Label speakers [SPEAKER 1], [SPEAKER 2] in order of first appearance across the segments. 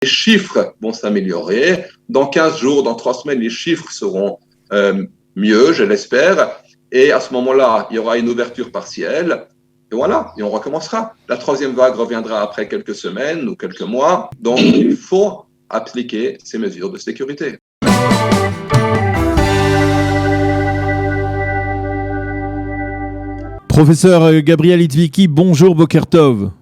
[SPEAKER 1] les chiffres vont s'améliorer. Dans 15 jours, dans 3 semaines, les chiffres seront mieux, je l'espère. Et à ce moment-là, il y aura une ouverture partielle. Et voilà, et on recommencera. La troisième vague reviendra après quelques semaines ou quelques mois. Donc, il faut appliquer ces mesures de sécurité.
[SPEAKER 2] Professeur Gabriel Itzviki, bonjour, Boker Tov.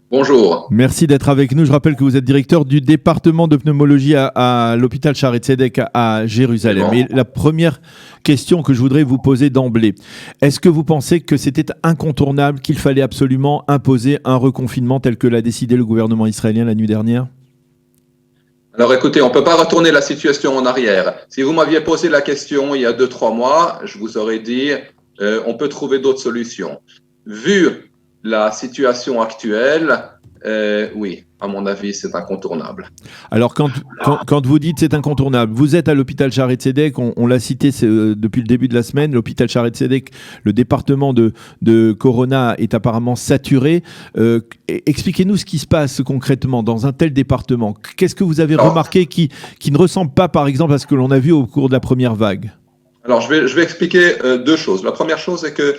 [SPEAKER 1] Bonjour.
[SPEAKER 2] Merci d'être avec nous. Je rappelle que vous êtes directeur du département de pneumologie à l'hôpital Shaare Zedek à Jérusalem. Et la première question que je voudrais vous poser d'emblée, est-ce que vous pensez que c'était incontournable, qu'il fallait absolument imposer un reconfinement tel que l'a décidé le gouvernement israélien la nuit dernière ?
[SPEAKER 1] Alors écoutez, on ne peut pas retourner la situation en arrière. Si vous m'aviez posé la question il y a 2-3 mois, je vous aurais dit on peut trouver d'autres solutions. Vu la situation actuelle, oui, à mon avis, c'est incontournable.
[SPEAKER 2] Alors, quand vous dites c'est incontournable, vous êtes à l'hôpital Shaare Zedek, on l'a cité depuis le début de la semaine, l'hôpital Shaare Zedek, le département de Corona est apparemment saturé. Expliquez-nous ce qui se passe concrètement dans un tel département. Qu'est-ce que vous avez remarqué qui ne ressemble pas, par exemple, à ce que l'on a vu au cours de la première vague ?
[SPEAKER 1] Alors, je vais expliquer deux choses. La première chose est que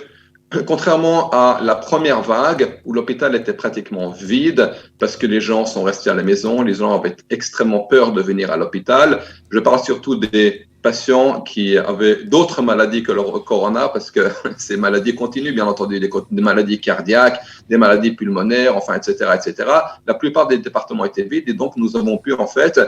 [SPEAKER 1] contrairement à la première vague où l'hôpital était pratiquement vide parce que les gens sont restés à la maison, les gens avaient extrêmement peur de venir à l'hôpital. Je parle surtout des patients qui avaient d'autres maladies que le corona parce que ces maladies continuent, bien entendu, des maladies cardiaques, des maladies pulmonaires, enfin, etc., etc. La plupart des départements étaient vides et donc nous avons pu en fait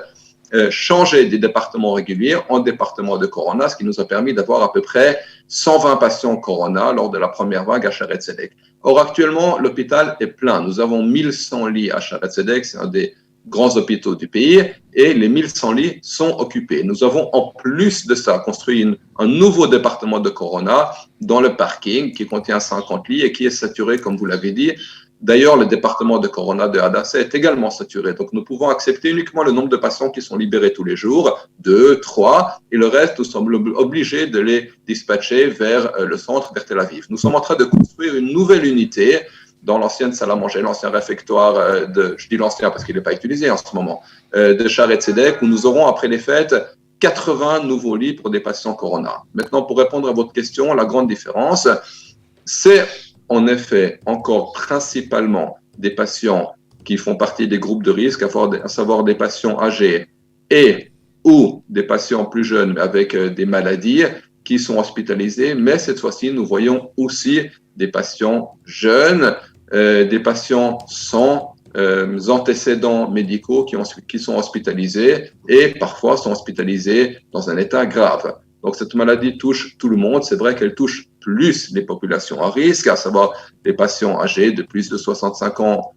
[SPEAKER 1] changer des départements réguliers en départements de corona, ce qui nous a permis d'avoir à peu près 120 patients corona lors de la première vague à Shaare Zedek. Or, actuellement, l'hôpital est plein. Nous avons 1100 lits à Shaare Zedek, c'est un des grands hôpitaux du pays, et les 1100 lits sont occupés. Nous avons en plus de ça construit un nouveau département de corona dans le parking qui contient 50 lits et qui est saturé, comme vous l'avez dit. D'ailleurs, le département de corona de Hadassah est également saturé. Donc, nous pouvons accepter uniquement le nombre de patients qui sont libérés tous les jours, 2, 3, et le reste, nous sommes obligés de les dispatcher vers le centre, vers Tel Aviv. Nous sommes en train de construire une nouvelle unité dans l'ancienne salle à manger, l'ancien réfectoire je dis l'ancien parce qu'il n'est pas utilisé en ce moment, de Shaare Zedek, où nous aurons, après les fêtes, 80 nouveaux lits pour des patients corona. Maintenant, pour répondre à votre question, la grande différence, c'est en effet encore principalement des patients qui font partie des groupes de risque, à savoir des patients âgés et ou des patients plus jeunes avec des maladies qui sont hospitalisés. Mais cette fois-ci, nous voyons aussi des patients jeunes, des patients sans antécédents médicaux qui sont hospitalisés et parfois sont hospitalisés dans un état grave. Donc, cette maladie touche tout le monde. C'est vrai qu'elle touche plus les populations à risque, à savoir les patients âgés de plus de 65 ans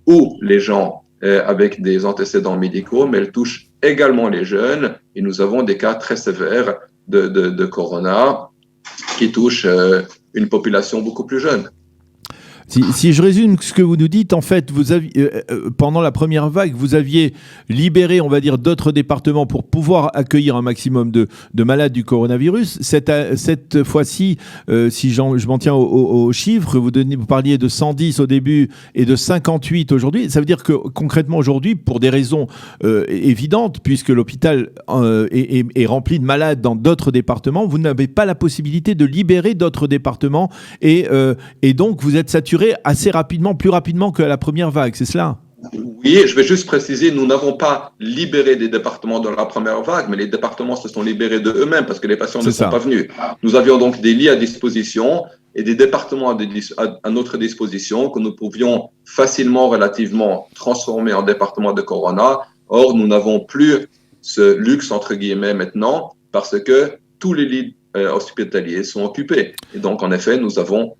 [SPEAKER 1] ou les gens avec des antécédents médicaux, mais elle touche également les jeunes. Et nous avons des cas très sévères de corona qui touchent une population beaucoup plus jeune.
[SPEAKER 2] Si je résume ce que vous nous dites, en fait, vous aviez, pendant la première vague, vous aviez libéré, on va dire, d'autres départements pour pouvoir accueillir un maximum de malades du coronavirus. Cette fois-ci, si je m'en tiens aux chiffres, vous parliez de 110 au début et de 58 aujourd'hui. Ça veut dire que concrètement aujourd'hui, pour des raisons évidentes, puisque l'hôpital est rempli de malades dans d'autres départements, vous n'avez pas la possibilité de libérer d'autres départements et donc vous êtes saturé assez rapidement, plus rapidement que la première vague, c'est cela ?
[SPEAKER 1] Oui, je vais juste préciser, nous n'avons pas libéré des départements dans la première vague, mais les départements se sont libérés de eux-mêmes parce que les patients ne sont pas venus. Nous avions donc des lits à disposition et des départements à notre disposition que nous pouvions facilement, relativement transformer en départements de corona. Or, nous n'avons plus ce luxe, entre guillemets, maintenant parce que tous les lits hospitaliers sont occupés. Et donc, en effet, nous avons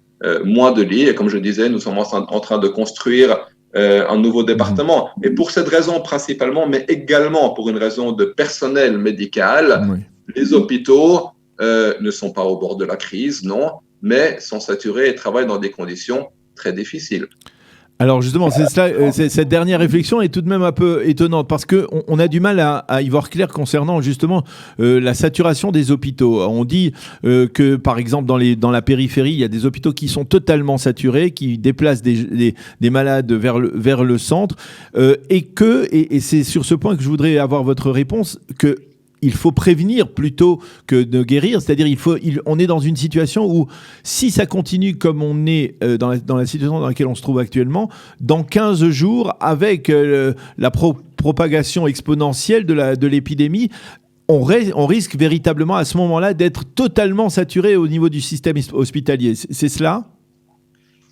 [SPEAKER 1] moins de lits et comme je disais, nous sommes en train de construire un nouveau département. Et pour cette raison principalement, mais également pour une raison de personnel médical, les hôpitaux ne sont pas au bord de la crise, non, mais sont saturés et travaillent dans des conditions très difficiles.
[SPEAKER 2] Alors justement, c'est cela, cette dernière réflexion est tout de même un peu étonnante parce que on a du mal à y voir clair concernant justement la saturation des hôpitaux. On dit que par exemple dans la périphérie, il y a des hôpitaux qui sont totalement saturés, qui déplacent des malades vers le centre, et c'est sur ce point que je voudrais avoir votre réponse, que il faut prévenir plutôt que de guérir, c'est-à-dire on est dans une situation où si ça continue comme on est dans la situation dans laquelle on se trouve actuellement, dans 15 jours, avec la propagation exponentielle de l'épidémie, on risque véritablement à ce moment-là d'être totalement saturé au niveau du système hospitalier. C'est cela ?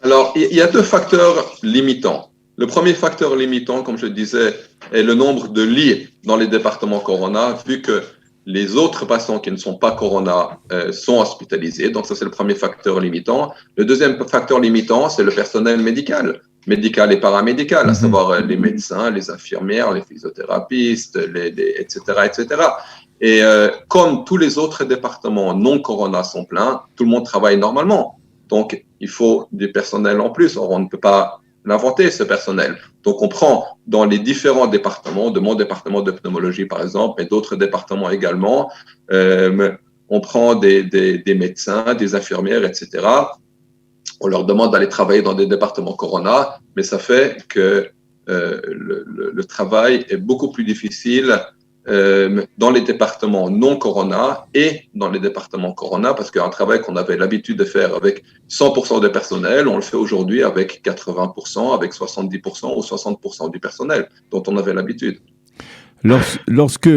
[SPEAKER 1] Alors, il y a 2 facteurs limitants. Le premier facteur limitant, comme je le disais, est le nombre de lits dans les départements Corona, vu que les autres patients qui ne sont pas Corona sont hospitalisés. Donc, ça, c'est le premier facteur limitant. Le deuxième facteur limitant, c'est le personnel médical et paramédical, à savoir les médecins, les infirmières, les physiothérapeutes, etc., etc. Et comme tous les autres départements non Corona sont pleins, tout le monde travaille normalement. Donc, il faut du personnel en plus. Or, on ne peut pas l'inventer, ce personnel. Donc, on prend dans les différents départements, de mon département de pneumologie, par exemple, et d'autres départements également, on prend des médecins, des infirmières, etc. On leur demande d'aller travailler dans des départements Corona, mais ça fait que le travail est beaucoup plus difficile dans les départements non Corona et dans les départements Corona, parce qu'un travail qu'on avait l'habitude de faire avec 100% de personnel, on le fait aujourd'hui avec 80%, avec 70% ou 60% du personnel dont on avait l'habitude.
[SPEAKER 2] Lorsque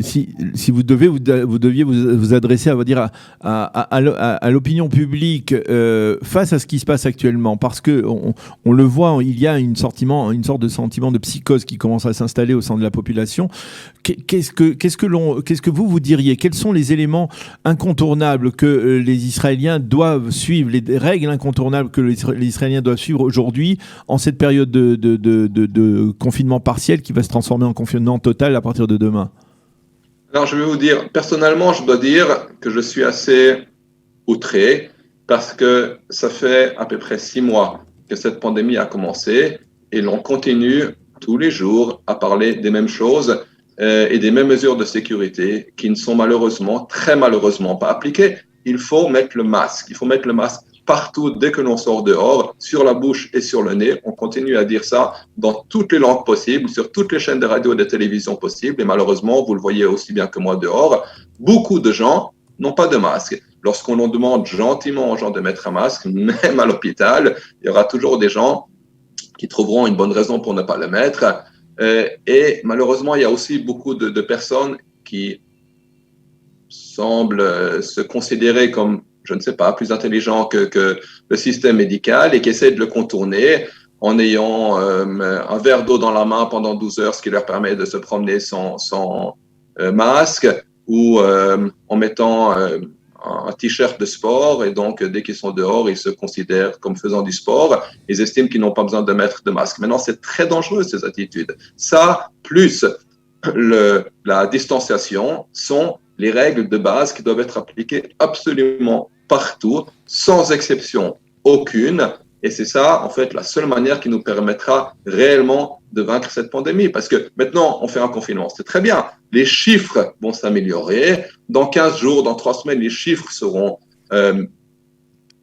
[SPEAKER 2] si vous deviez vous adresser à l'opinion publique face à ce qui se passe actuellement, parce que on le voit, il y a une sorte de sentiment de psychose qui commence à s'installer au sein de la population. Qu'est-ce que vous diriez? Quels sont les éléments incontournables que les Israéliens doivent suivre, les règles incontournables que les Israéliens doivent suivre aujourd'hui en cette période de confinement partiel qui va se transformer en confinement total à partir de demain?
[SPEAKER 1] Alors, je vais vous dire, personnellement, je dois dire que je suis assez outré parce que ça fait à peu près 6 mois que cette pandémie a commencé et l'on continue tous les jours à parler des mêmes choses et des mêmes mesures de sécurité qui ne sont malheureusement, très malheureusement pas appliquées. Il faut mettre le masque. Il faut mettre le masque partout dès que l'on sort dehors, sur la bouche et sur le nez. On continue à dire ça dans toutes les langues possibles, sur toutes les chaînes de radio et de télévision possibles. Et malheureusement, vous le voyez aussi bien que moi dehors, beaucoup de gens n'ont pas de masque. Lorsqu'on en demande gentiment aux gens de mettre un masque, même à l'hôpital, il y aura toujours des gens qui trouveront une bonne raison pour ne pas le mettre. Et malheureusement, il y a aussi beaucoup de personnes qui semblent se considérer comme, je ne sais pas, plus intelligents que le système médical et qui essaient de le contourner en ayant un verre d'eau dans la main pendant 12 heures, ce qui leur permet de se promener sans masque, ou en mettant un t-shirt de sport, et donc dès qu'ils sont dehors, ils se considèrent comme faisant du sport. Ils estiment qu'ils n'ont pas besoin de mettre de masque. Maintenant, c'est très dangereux, ces attitudes. Ça, plus la distanciation, sont les règles de base qui doivent être appliquées absolument partout, sans exception aucune. Et c'est ça, en fait, la seule manière qui nous permettra réellement de vaincre cette pandémie. Parce que maintenant, on fait un confinement. C'est très bien. Les chiffres vont s'améliorer. Dans 15 jours, dans 3 semaines, les chiffres seront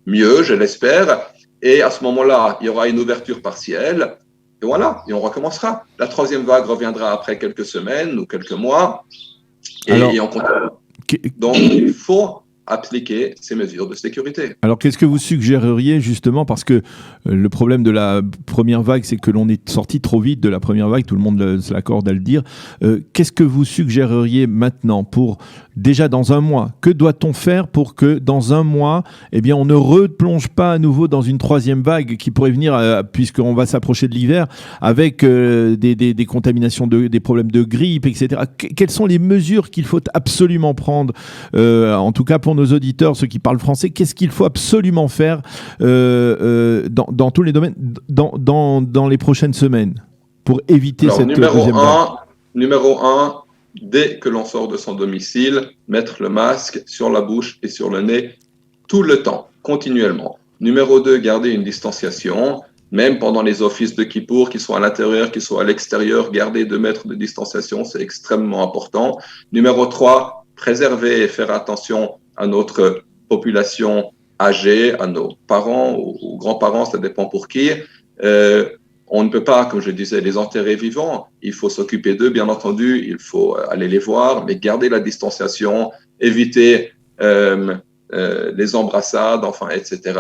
[SPEAKER 1] mieux, je l'espère. Et à ce moment-là, il y aura une ouverture partielle. Et voilà, et on recommencera. La 3e vague reviendra après quelques semaines ou quelques mois. Et on continue. Donc, il faut appliquer ces mesures de sécurité.
[SPEAKER 2] Alors, qu'est-ce que vous suggéreriez justement, parce que le problème de la première vague, c'est que l'on est sorti trop vite de la première vague, tout le monde s'accorde à le dire. Qu'est-ce que vous suggéreriez maintenant pour, déjà dans un mois, que doit-on faire pour que dans un mois, eh bien, on ne replonge pas à nouveau dans une 3e vague qui pourrait venir, puisqu'on va s'approcher de l'hiver, avec des contaminations, des problèmes de grippe, etc. Quelles sont les mesures qu'il faut absolument prendre, en tout cas pour nos auditeurs, ceux qui parlent français, qu'est-ce qu'il faut absolument faire dans tous les domaines, dans les prochaines semaines, pour éviter cette deuxième vague?
[SPEAKER 1] Numéro 1, dès que l'on sort de son domicile, mettre le masque sur la bouche et sur le nez tout le temps, continuellement. Numéro 2, garder une distanciation. même pendant les offices de Kippour, qu'ils soient à l'intérieur, qu'ils soient à l'extérieur, garder 2 mètres de distanciation, c'est extrêmement important. Numéro 3, préserver et faire attention à notre population âgée, à nos parents ou grands-parents, ça dépend pour qui. On ne peut pas, comme je disais, les enterrer vivants. Il faut s'occuper d'eux, bien entendu. Il faut aller les voir, mais garder la distanciation, éviter les embrassades, enfin, etc.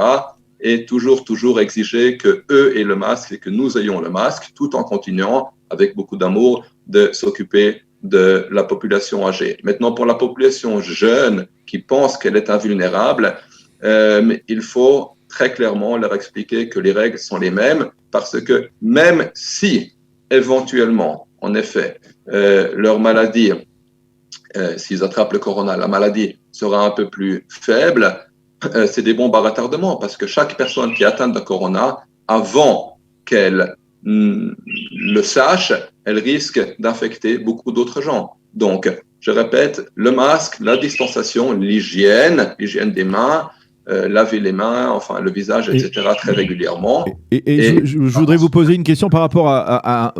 [SPEAKER 1] Et toujours exiger que eux aient le masque et que nous ayons le masque, tout en continuant, avec beaucoup d'amour, de s'occuper de la population âgée. Maintenant, pour la population jeune qui pense qu'elle est invulnérable, il faut très clairement leur expliquer que les règles sont les mêmes, parce que même si, éventuellement, en effet, leur maladie, s'ils attrapent le corona, la maladie sera un peu plus faible, c'est des bombes à retardement, parce que chaque personne qui est atteinte de corona, avant qu'elle le sache, elle risque d'infecter beaucoup d'autres gens. Donc, je répète, le masque, la distanciation, l'hygiène des mains, laver les mains, enfin le visage, etc. très régulièrement.
[SPEAKER 2] Je voudrais vous poser une question par rapport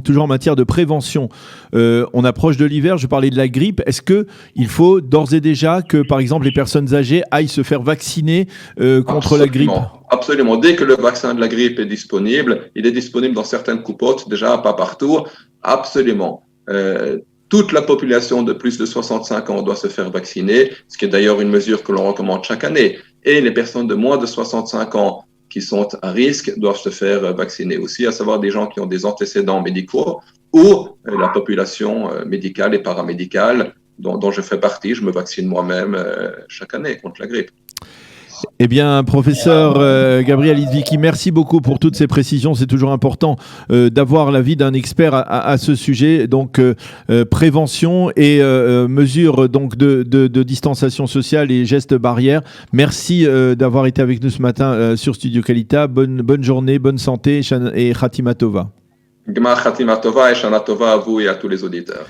[SPEAKER 2] toujours en matière de prévention. On approche de l'hiver, je parlais de la grippe. Est-ce qu'il faut d'ores et déjà que, par exemple, les personnes âgées aillent se faire vacciner contre la grippe ?
[SPEAKER 1] Absolument. Dès que le vaccin de la grippe est disponible, il est disponible dans certaines coupottes, déjà pas partout. Absolument. Toute la population de plus de 65 ans doit se faire vacciner, ce qui est d'ailleurs une mesure que l'on recommande chaque année. Et les personnes de moins de 65 ans qui sont à risque doivent se faire vacciner aussi, à savoir des gens qui ont des antécédents médicaux ou la population médicale et paramédicale dont je fais partie. Je me vaccine moi-même chaque année contre la grippe.
[SPEAKER 2] Eh bien, professeur Gabriel Itzviki, merci beaucoup pour toutes ces précisions. C'est toujours important d'avoir l'avis d'un expert à ce sujet. Donc, prévention et mesures donc de distanciation sociale et gestes barrières. Merci d'avoir été avec nous ce matin sur Studio Kalita. Bonne journée, bonne santé et Khatima Tova.
[SPEAKER 1] Gmar Khatima Tova et Shana Tova à vous et à tous les auditeurs.